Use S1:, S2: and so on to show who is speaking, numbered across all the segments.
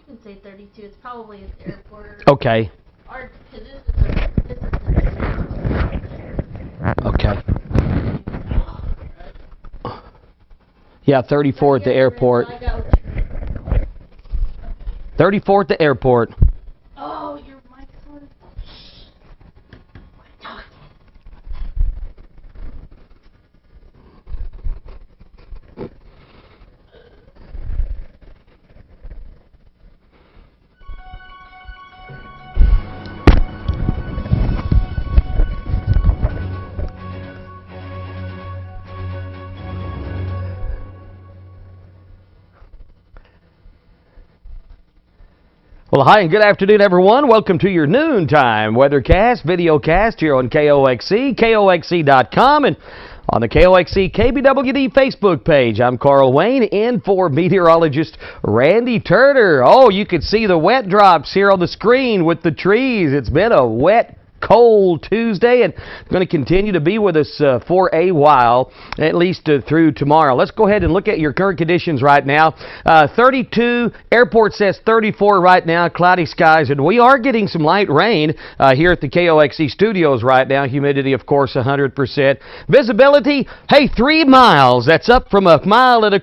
S1: can say 32. It's probably at the airport.
S2: Okay.
S1: Or, because this is
S2: Okay. Yeah, 34 at the airport. 34 at the airport.
S1: Oh, your mic's on.
S2: Well, hi and good afternoon, everyone. Welcome to your noontime weathercast, videocast here on KOXC, KOXC.com, and on the KOXC KBWD Facebook page. I'm Carl Wayne, in for meteorologist Randy Turner. Oh, you can see the wet drops here on the screen with the trees. It's been a wet, cold Tuesday, and going to continue to be with us for a while, at least through tomorrow. Let's go ahead and look at your current conditions right now. 32, airport says 34 right now, cloudy skies, and we are getting some light rain here at the KOXC studios right now. Humidity, of course, 100%. Visibility, hey, 3 miles. That's up from 1.25 miles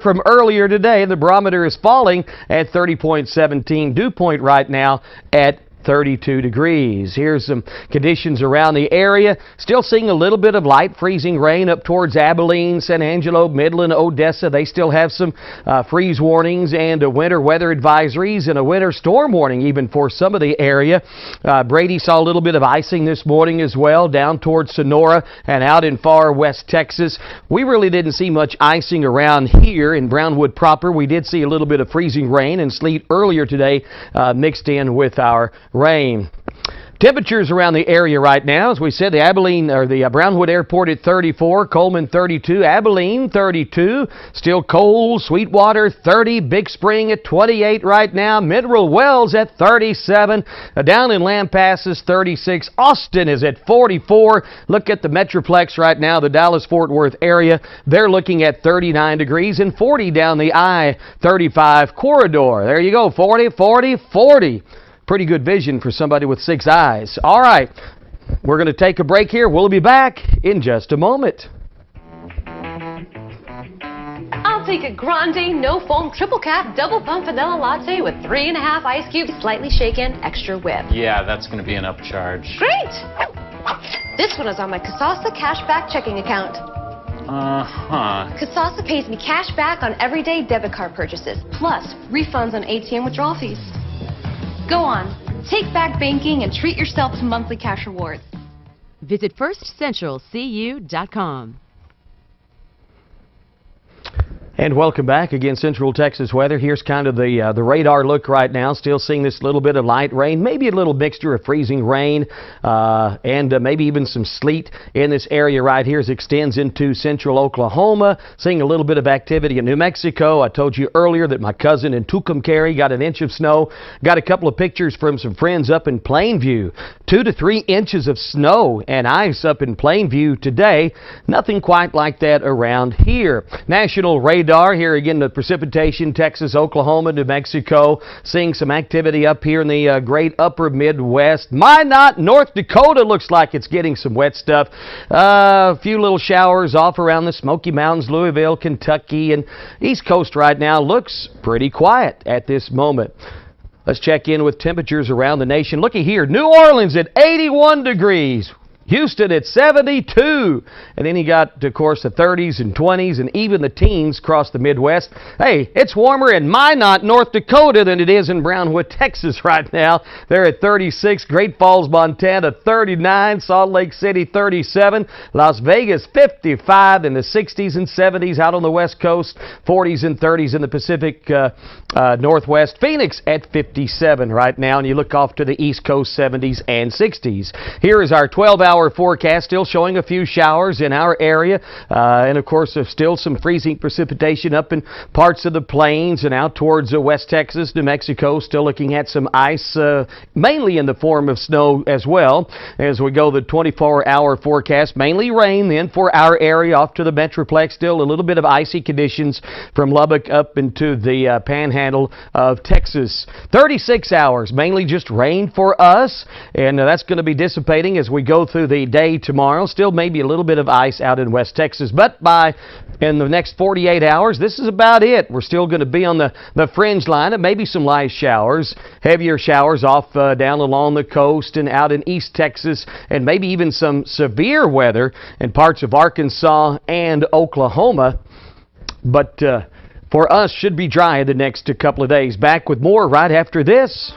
S2: from earlier today. The barometer is falling at 30.17. Dew point right now at 32 degrees. Here's some conditions around the area. Still seeing a little bit of light freezing rain up towards Abilene, San Angelo, Midland, Odessa. They still have some freeze warnings and winter weather advisories and a winter storm warning even for some of the area. Brady saw a little bit of icing this morning as well down towards Sonora and out in far west Texas. We really didn't see much icing around here in Brownwood proper. We did see a little bit of freezing rain and sleet earlier today mixed in with our rain. Temperatures around the area right now, as we said, the Abilene or the Brownwood Airport at 34, Coleman 32, Abilene 32, still cold, Sweetwater 30, Big Spring at 28 right now, Mineral Wells at 37, down in Lampasas 36, Austin is at 44. Look at the Metroplex right now, the Dallas-Fort Worth area, they're looking at 39 degrees and 40 down the I-35 corridor. There you go, 40, 40, 40. Pretty good vision for somebody with 6 eyes. All right, we're going to take a break here. We'll be back in just a moment.
S3: I'll take a grande, no foam, triple cap, double pump vanilla latte with 3.5 ice cubes, slightly shaken, extra whip.
S4: Yeah, that's going to be an upcharge.
S3: Great! This one is on my Kasasa Cashback checking account. Kasasa pays me cash back on everyday debit card purchases, plus refunds on ATM withdrawal fees. Go on, take back banking and treat yourself to monthly cash rewards.
S5: Visit firstcentralcu.com.
S2: And welcome back again, Central Texas weather. Here's kind of the radar look right now. Still seeing this little bit of light rain, maybe a little mixture of freezing rain and maybe even some sleet in this area right here as it extends into central Oklahoma. Seeing a little bit of activity in New Mexico. I told you earlier that my cousin in Tucumcari got 1 inch of snow. Got a couple of pictures from some friends up in Plainview. 2 to 3 inches of snow and ice up in Plainview today. Nothing quite like that around here. National radar here again, the precipitation, Texas, Oklahoma, New Mexico. Seeing some activity up here in the great upper Midwest. Minot, North Dakota looks like it's getting some wet stuff. A few little showers off around the Smoky Mountains, Louisville, Kentucky, and East Coast right now looks pretty quiet at this moment. Let's check in with temperatures around the nation. Looky here, New Orleans at 81 degrees. Houston at 72. And then you got, of course, the 30s and 20s and even the teens across the Midwest. Hey, it's warmer in Minot, North Dakota than it is in Brownwood, Texas right now. They're at 36. Great Falls, Montana, 39. Salt Lake City, 37. Las Vegas, 55 in the 60s and 70s out on the West Coast. 40s and 30s in the Pacific Northwest. Phoenix at 57 right now. And you look off to the East Coast, 70s and 60s. Here is our 12-hour 24-hour forecast still showing a few showers in our area. And, of course, there's still some freezing precipitation up in parts of the plains and out towards West Texas, New Mexico. Still looking at some ice, mainly in the form of snow as well. As we go the 24-hour forecast, mainly rain then for our area off to the Metroplex. Still a little bit of icy conditions from Lubbock up into the panhandle of Texas. 36 hours, mainly just rain for us, and that's going to be dissipating as we go through the day tomorrow. Still maybe a little bit of ice out in West Texas, but in the next 48 hours, this is about it. We're still going to be on the fringe line of maybe some light showers, heavier showers off down along the coast and out in East Texas, and maybe even some severe weather in parts of Arkansas and Oklahoma. But for us, should be dry the next couple of days. Back with more right after this.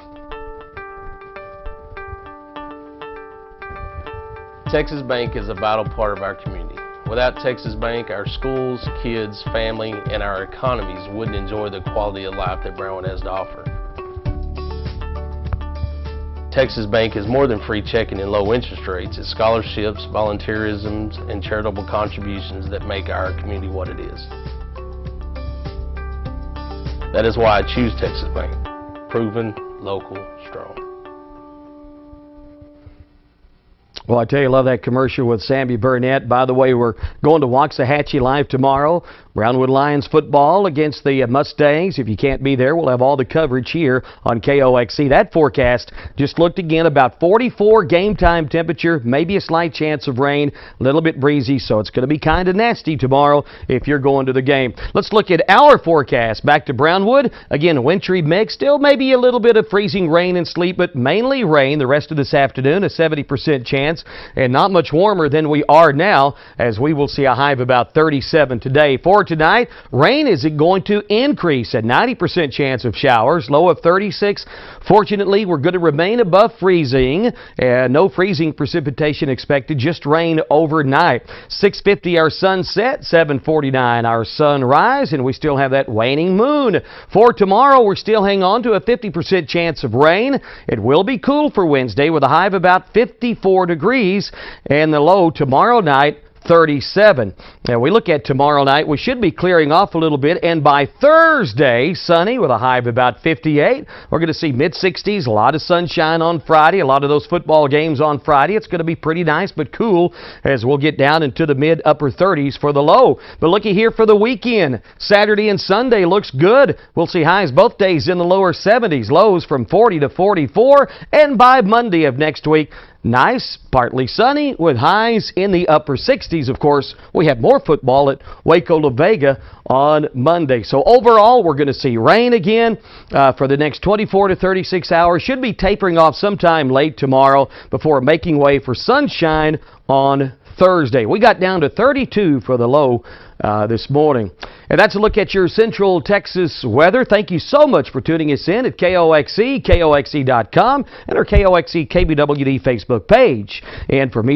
S5: Texas Bank is a vital part of our community. Without Texas Bank, our schools, kids, family, and our economies wouldn't enjoy the quality of life that Brownwood has to offer. Texas Bank is more than free checking and low interest rates. It's scholarships, volunteerism, and charitable contributions that make our community what it is. That is why I choose Texas Bank. Proven, local, strong.
S2: Well, I tell you, I love that commercial with Sammy Burnett. By the way, we're going to Waxahachie live tomorrow. Brownwood Lions football against the Mustangs. If you can't be there, we'll have all the coverage here on KOXC. That forecast just looked again about 44 game time temperature, maybe a slight chance of rain, a little bit breezy, so it's going to be kind of nasty tomorrow if you're going to the game. Let's look at our forecast. Back to Brownwood. Again, a wintry mix. Still maybe a little bit of freezing rain and sleet, but mainly rain the rest of this afternoon, a 70% chance, and not much warmer than we are now, as we will see a high of about 37 today. For tonight, rain is going to increase at 90% chance of showers, low of 36. Fortunately, we're going to remain above freezing, and no freezing precipitation expected, just rain overnight. 6:50 our sunset, 7:49 our sunrise, and we still have that waning moon. For tomorrow, we're still hanging on to a 50% chance of rain. It will be cool for Wednesday with a high of about 54 degrees, and the low tomorrow night 37. Now we look at tomorrow night, we should be clearing off a little bit, and by Thursday, sunny with a high of about 58. We're going to see mid-60s, a lot of sunshine on Friday, a lot of those football games on Friday. It's going to be pretty nice but cool as we'll get down into the mid-upper 30s for the low. But looky here for the weekend. Saturday and Sunday looks good. We'll see highs both days in the lower 70s, lows from 40 to 44, and by Monday of next week, nice, partly sunny with highs in the upper 60s. Of course, we have more football at Waco La Vega on Monday. So overall, we're going to see rain again for the next 24 to 36 hours. Should be tapering off sometime late tomorrow before making way for sunshine on Thursday. We got down to 32 for the low this morning. And that's a look at your Central Texas weather. Thank you so much for tuning us in at KOXC, KOXC.com, and our KOXC KBWD Facebook page. And for me,